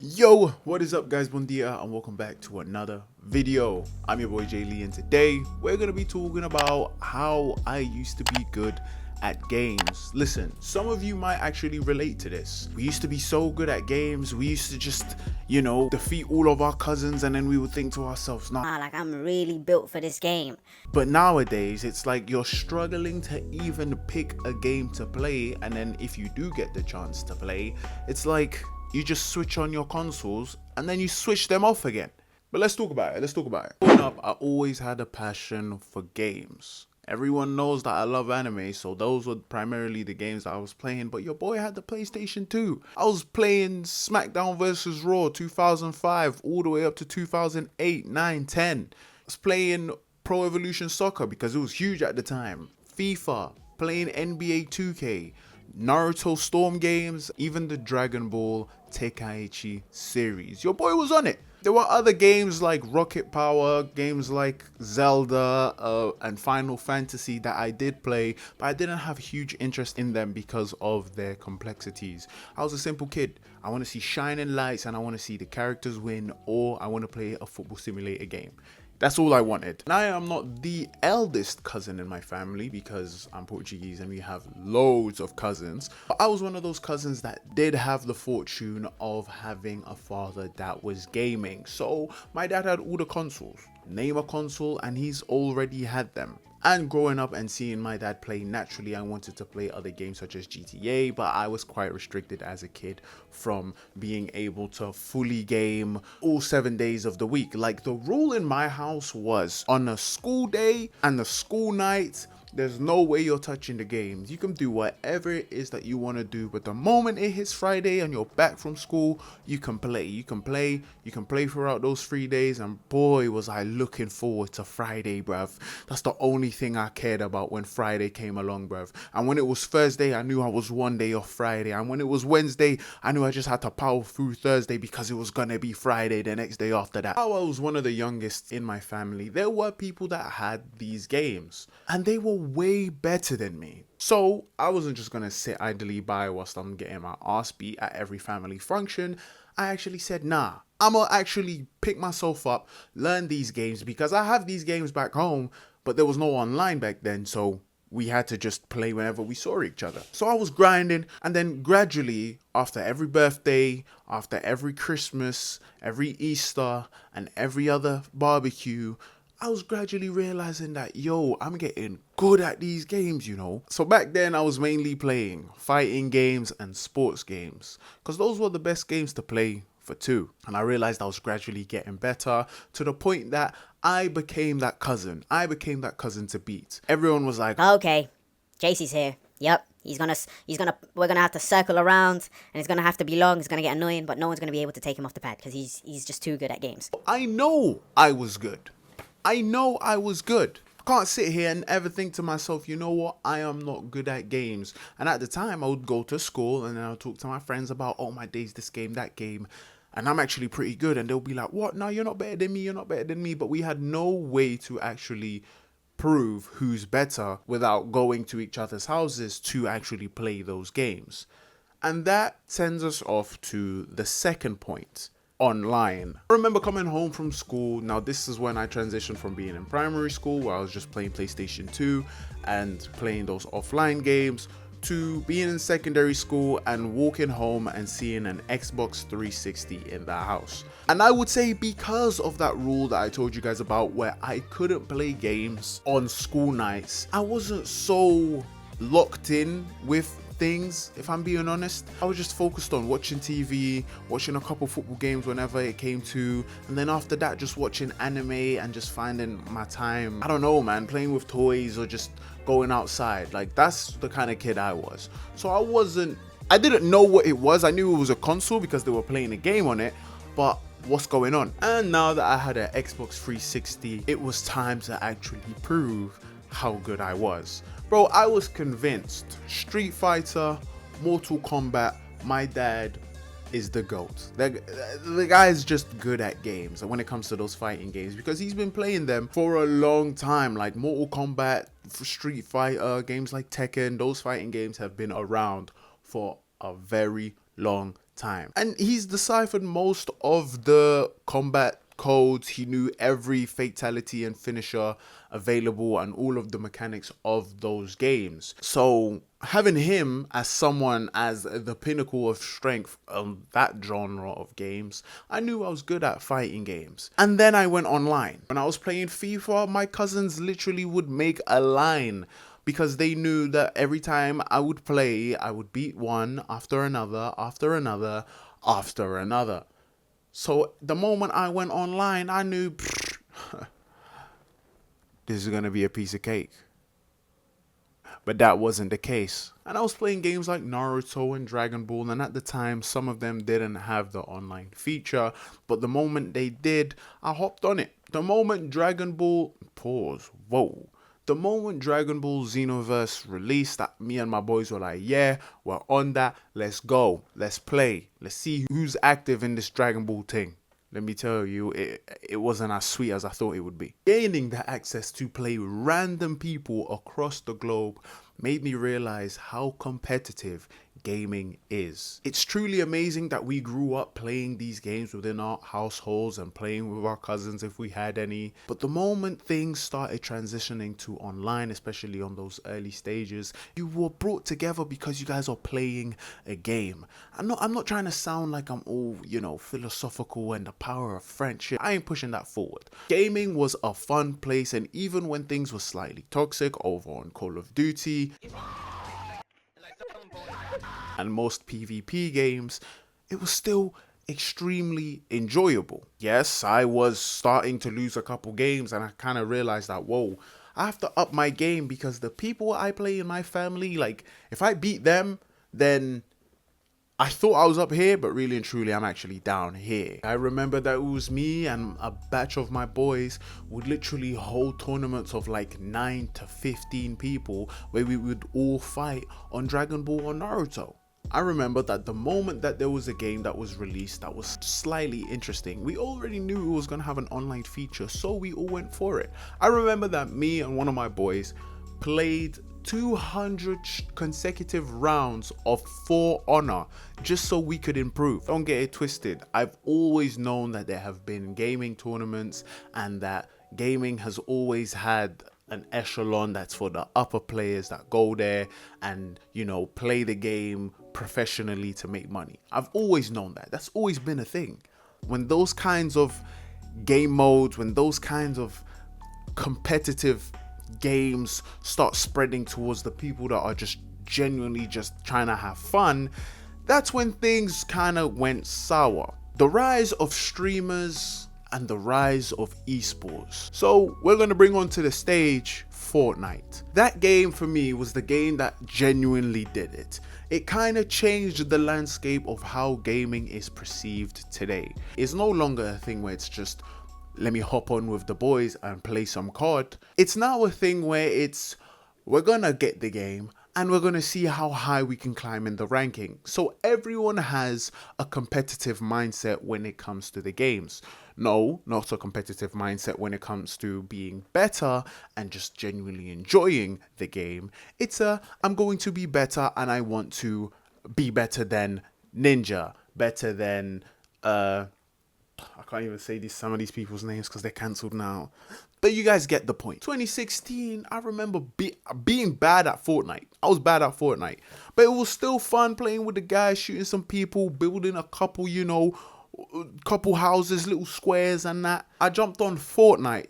Yo, what is up guys? Bon dia and welcome back to another video. I'm your boy Jay Lee and today we're going to be talking about how I used to be good at games. Listen, some of you might actually relate to this. We used to be so good at games. We used to just, defeat all of our cousins and then we would think to ourselves, nah, like I'm really built for this game. but nowadays it's like you're struggling to even pick a game to play, and then if you do get the chance to play, it's like you just switch on your consoles and then you switch them off again. But let's talk about it. Growing up, I always had a passion for games. Everyone knows that I love anime, so those were primarily the games that I was playing. But your boy had the PlayStation 2. I was playing SmackDown vs. Raw 2005 all the way up to 2008, 9, 10. I was playing Pro Evolution Soccer because it was huge at the time. FIFA, playing NBA 2K, Naruto Storm games, even the Dragon Ball Tenkaichi series. Your boy was on it. There were other games like Rocket Power, games like Zelda and Final Fantasy that I did play, but I didn't have huge interest in them because of their complexities. I was a simple kid. I want to see shining lights and I want to see the characters win, or I want to play a football simulator game. That's all I wanted. And I am not the eldest cousin in my family because I'm Portuguese and we have loads of cousins. But I was one of those cousins that did have the fortune of having a father that was gaming. So my dad had all the consoles. Name a console and he's already had them. And growing up and seeing my dad play, naturally I wanted to play other games such as GTA, but I was quite restricted as a kid from being able to fully game all 7 days of the week. Like, the rule in my house was on a school day and the school night, there's no way you're touching the games. You can do whatever it is that you want to do, but the moment it hits Friday and you're back from school, you can play. You can play throughout those 3 days, and boy was I looking forward to Friday, bruv. That's the only thing I cared about when Friday came along, bruv. And when it was Thursday, I knew I was one day off Friday. And when it was Wednesday, I knew I just had to power through Thursday because it was gonna be Friday the next day after that. I was one of the youngest in my family. There were people that had these games and they were way better than me. So I wasn't just gonna sit idly by whilst I'm getting my ass beat at every family function. I actually said, nah, I'm gonna actually pick myself up, learn these games, because I have these games back home, but there was no online back then, so we had to just play whenever we saw each other. So I was grinding, and then gradually, after every birthday, after every Christmas, every Easter, and every other barbecue, I was gradually realizing that, yo, I'm getting good at these games, you know. So back then I was mainly playing fighting games and sports games because those were the best games to play for two. And I realized I was gradually getting better to the point that I became that cousin. To beat. Everyone was like, Okay, JC's here. Yep, we're gonna have to circle around, and it's gonna have to be long. It's gonna get annoying, but no one's gonna be able to take him off the pad because he's just too good at games. I know I was good. I can't sit here and ever think to myself, you know what, I am not good at games. And at the time, I would go to school and then I would talk to my friends about, oh, my days, this game, that game. And I'm actually pretty good. And they'll be like, what? No, you're not better than me. But we had no way to actually prove who's better without going to each other's houses to actually play those games. And that sends us off to the second point. Online. I remember coming home from school. Now this is when I transitioned from being in primary school where I was just playing PlayStation 2 and playing those offline games, to being in secondary school and walking home and seeing an Xbox 360 in the house. And I would say because of that rule that I told you guys about where I couldn't play games on school nights, I wasn't so locked in with things, if I'm being honest. I was just focused on watching TV, watching a couple football games whenever it came to, and then after that just watching anime and just finding my time, I don't know, man, playing with toys or just going outside. Like, that's the kind of kid I was. So I didn't know what it was. I knew it was a console because they were playing a game on it, but what's going on? And now that I had an Xbox 360, it was time to actually prove how good I was. Bro, I was convinced. Street Fighter, Mortal Kombat, my dad is the GOAT. The guy is just good at games when it comes to those fighting games because he's been playing them for a long time. Like Mortal Kombat, Street Fighter, games like Tekken, those fighting games have been around for a very long time. And he's deciphered most of the combat codes. He knew every fatality and finisher available and all of the mechanics of those games. So having him as someone as the pinnacle of strength on that genre of games, I knew I was good at fighting games. And then I went online. When I was playing FIFA, my cousins literally would make a line because they knew that every time I would play, I would beat one after another, after another, after another. So the moment I went online, I knew this is going to be a piece of cake. But that wasn't the case. And I was playing games like Naruto and Dragon Ball, and at the time, some of them didn't have the online feature. But the moment they did, I hopped on it. The moment Dragon Ball... Pause. Whoa. The moment Dragon Ball Xenoverse released, that me and my boys were like, yeah, we're on that. Let's go. Let's play. Let's see who's active in this Dragon Ball thing. Let me tell you, it wasn't as sweet as I thought it would be. Gaining that access to play with random people across the globe made me realize how competitive gaming is. It's truly amazing that we grew up playing these games within our households and playing with our cousins if we had any. But the moment things started transitioning to online, especially on those early stages, you were brought together because you guys are playing a game. I'm not trying to sound like I'm all, philosophical and the power of friendship. I ain't pushing that forward. Gaming was a fun place, and even when things were slightly toxic over on Call of Duty and most PvP games, it was still extremely enjoyable. Yes, I was starting to lose a couple games, and I kind of realized that, whoa, I have to up my game because the people I play in my family, like, if I beat them, then I thought I was up here, but really and truly, I'm actually down here. I remember that it was me and a batch of my boys would literally hold tournaments of like 9 to 15 people where we would all fight on Dragon Ball or Naruto. I remember that the moment that there was a game that was released that was slightly interesting, we already knew it was going to have an online feature, so we all went for it. I remember that me and one of my boys played 200 consecutive rounds of For Honor just so we could improve. Don't get it twisted. I've always known that there have been gaming tournaments and that gaming has always had an echelon that's for the upper players that go there and, play the game professionally to make money. I've always known that. That's always been a thing. When those kinds of game modes, when those kinds of competitive games start spreading towards the people that are just genuinely just trying to have fun, that's when things kind of went sour. The rise of streamers and the rise of esports. So we're going to bring onto the stage Fortnite. That game for me was the game that genuinely did it. It kind of changed the landscape of how gaming is perceived today. It's no longer a thing where it's just, let me hop on with the boys and play some COD. It's now a thing where we're gonna get the game and we're gonna see how high we can climb in the ranking. So everyone has a competitive mindset when it comes to the games. No, not a competitive mindset when it comes to being better and just genuinely enjoying the game. It's I'm going to be better and I want to be better than Ninja, better than I can't even say some of these people's names because they're cancelled now. But you guys get the point. 2016, I remember being bad at Fortnite. I was bad at Fortnite. But it was still fun playing with the guys, shooting some people, building a couple, couple houses, little squares and that. I jumped on Fortnite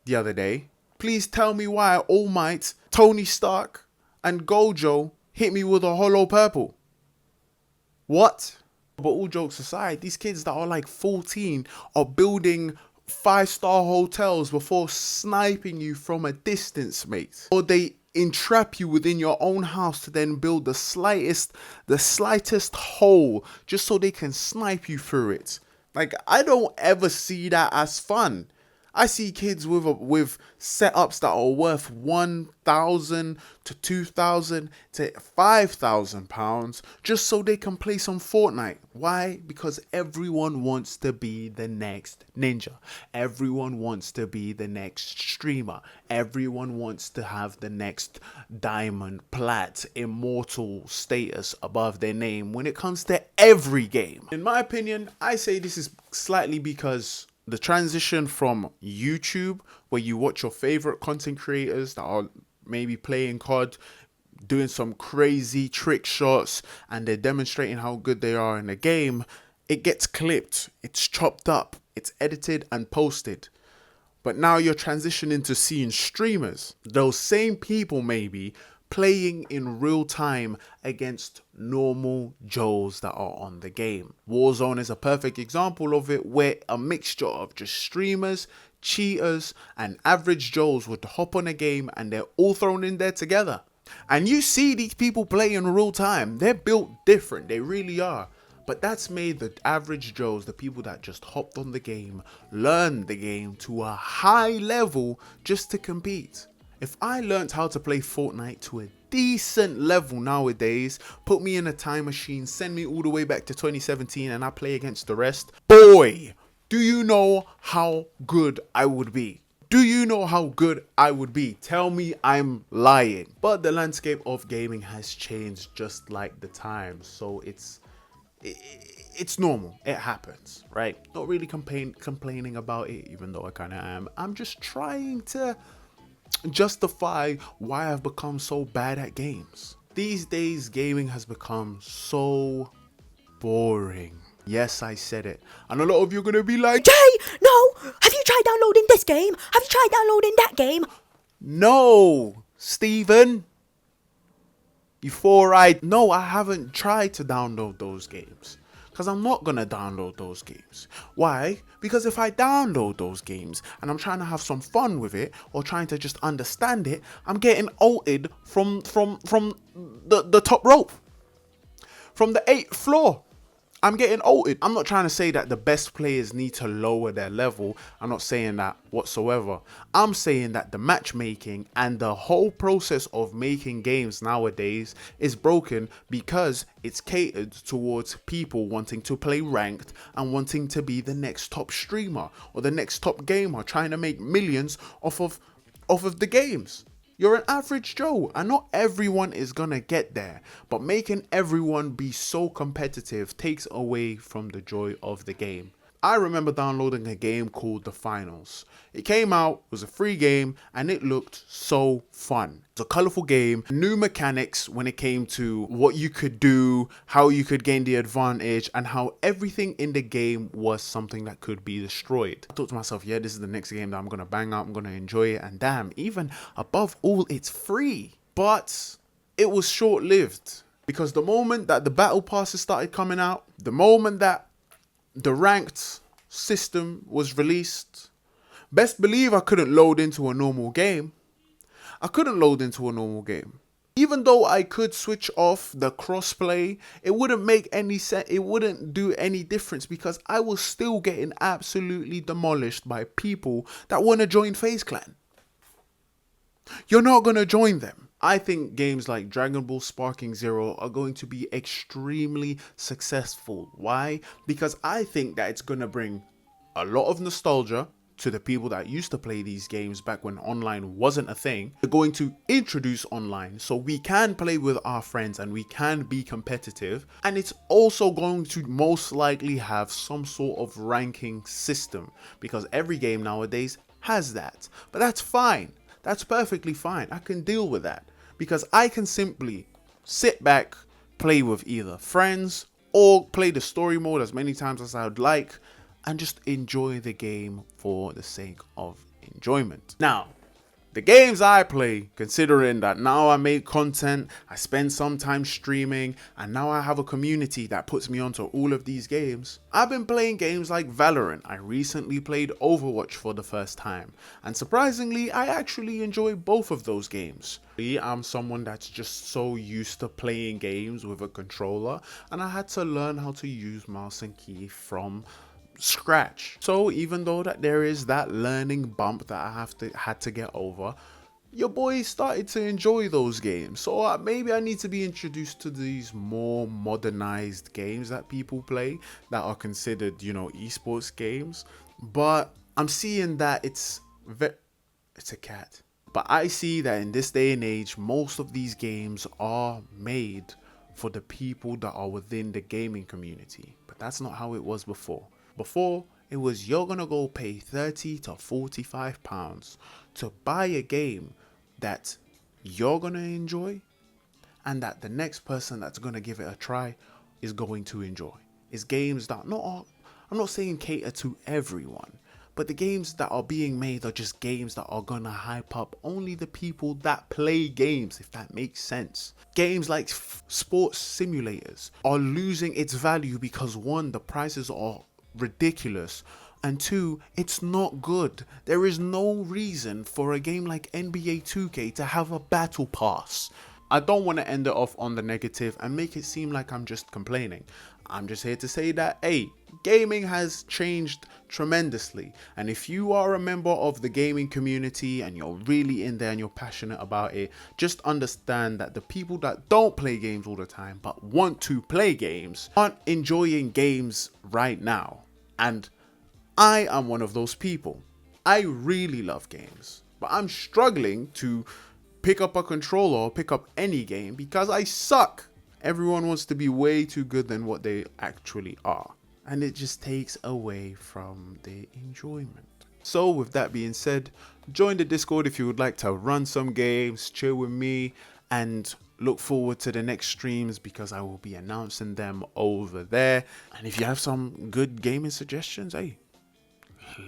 the other day. Please tell me why All Might, Tony Stark, and Gojo hit me with a hollow purple. What? But all jokes aside, these kids that are like 14 are building 5-star hotels before sniping you from a distance, mate. Or they entrap you within your own house to then build the slightest hole just so they can snipe you through it. Like, I don't ever see that as fun. I see kids with setups that are worth 1,000 to 2,000 to 5,000 pounds just so they can play some Fortnite. Why? Because everyone wants to be the next ninja. Everyone wants to be the next streamer. Everyone wants to have the next diamond, plat, immortal status above their name when it comes to every game. In my opinion, I say this is slightly because the transition from YouTube, where you watch your favorite content creators that are maybe playing COD, doing some crazy trick shots, and they're demonstrating how good they are in the game, it gets clipped, it's chopped up, it's edited and posted. But now you're transitioning to seeing streamers, those same people maybe, playing in real time against normal Joes that are on the game. Warzone is a perfect example of it, where a mixture of just streamers, cheaters, and average Joes would hop on a game and they're all thrown in there together. And you see these people play in real time. They're built different, they really are. But that's made the average Joes, the people that just hopped on the game, learn the game to a high level just to compete. If I learned how to play Fortnite to a decent level nowadays, put me in a time machine, send me all the way back to 2017 and I play against the rest, boy, do you know how good I would be? Do you know how good I would be? Tell me I'm lying. But the landscape of gaming has changed just like the times, so it's normal. It happens, right? Not really complaining about it, even though I kind of am. I'm just trying to justify why I've become so bad at games. These days, gaming has become so boring. Yes, I said it. And a lot of you are going to be like, Jay, no! Have you tried downloading this game? Have you tried downloading that game? no, Stephen. No, I haven't tried to download those games. Because I'm not going to download those games. Why? Because if I download those games and I'm trying to have some fun with it or trying to just understand it, I'm getting ulted from the top rope. From the 8th floor. I'm getting ulted. I'm not trying to say that the best players need to lower their level. I'm not saying that whatsoever. I'm saying that the matchmaking and the whole process of making games nowadays is broken because it's catered towards people wanting to play ranked and wanting to be the next top streamer or the next top gamer, trying to make millions off of the games. You're an average Joe, and not everyone is gonna get there, but making everyone be so competitive takes away from the joy of the game. I remember downloading a game called The Finals. It came out, it was a free game, and it looked so fun. It's a colorful game, new mechanics when it came to what you could do, how you could gain the advantage, and how everything in the game was something that could be destroyed. I thought to myself, yeah, this is the next game that I'm gonna bang out, I'm gonna enjoy it, and damn, even above all, it's free. But it was short-lived, because the moment that the battle passes started coming out, the moment that the ranked system was released, best believe I couldn't load into a normal game. Even though I could switch off the crossplay, it wouldn't make any sense. It wouldn't do any difference because I was still getting absolutely demolished by people that want to join FaZe Clan. You're not going to join them. I think games like Dragon Ball Sparking Zero are going to be extremely successful. Why? Because I think that it's going to bring a lot of nostalgia to the people that used to play these games back when online wasn't a thing. They're going to introduce online so we can play with our friends and we can be competitive. And it's also going to most likely have some sort of ranking system because every game nowadays has that. But that's fine. That's perfectly fine. I can deal with that because I can simply sit back, play with either friends or play the story mode as many times as I would like and just enjoy the game for the sake of enjoyment. Now, the games I play, considering that now I make content, I spend some time streaming, and now I have a community that puts me onto all of these games. I've been playing games like Valorant. I recently played Overwatch for the first time, and surprisingly, I actually enjoy both of those games. I'm someone that's just so used to playing games with a controller, and I had to learn how to use mouse and key from scratch. So even though that there is that learning bump that I had to get over, your boy started to enjoy those games. So maybe I need to be introduced to these more modernized games that people play that are considered, esports games. But I'm seeing that it's a cat. But I see that in this day and age, most of these games are made for the people that are within the gaming community. But that's not how it was before. Before, it was you're gonna go pay 30 to 45 pounds to buy a game that you're gonna enjoy and that the next person that's gonna give it a try is going to enjoy. It's games that I'm not saying cater to everyone, but the games that are being made are just games that are gonna hype up only the people that play games, if that makes sense. Games like sports simulators are losing its value because one, the prices are ridiculous, and two, it's not good. There is no reason for a game like NBA 2K to have a battle pass. I don't want to end it off on the negative and make it seem like I'm just complaining. I'm just here to say that, hey, gaming has changed tremendously. And if you are a member of the gaming community and you're really in there and you're passionate about it, just understand that the people that don't play games all the time but want to play games aren't enjoying games right now. And I am one of those people. I really love games, but I'm struggling to pick up a controller or pick up any game because I suck. Everyone wants to be way too good than what they actually are, and it just takes away from the enjoyment. So with that being said, join the Discord if you would like to run some games, chill with me, and look forward to the next streams because I will be announcing them over there. And if you have some good gaming suggestions, hey,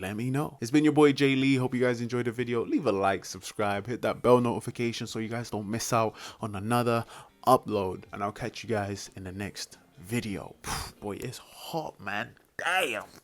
let me know. It's been your boy Jay Lee. Hope you guys enjoyed the video. Leave a like, subscribe, hit that bell notification so you guys don't miss out on another upload. And I'll catch you guys in the next video. Boy, it's hot, man. Damn.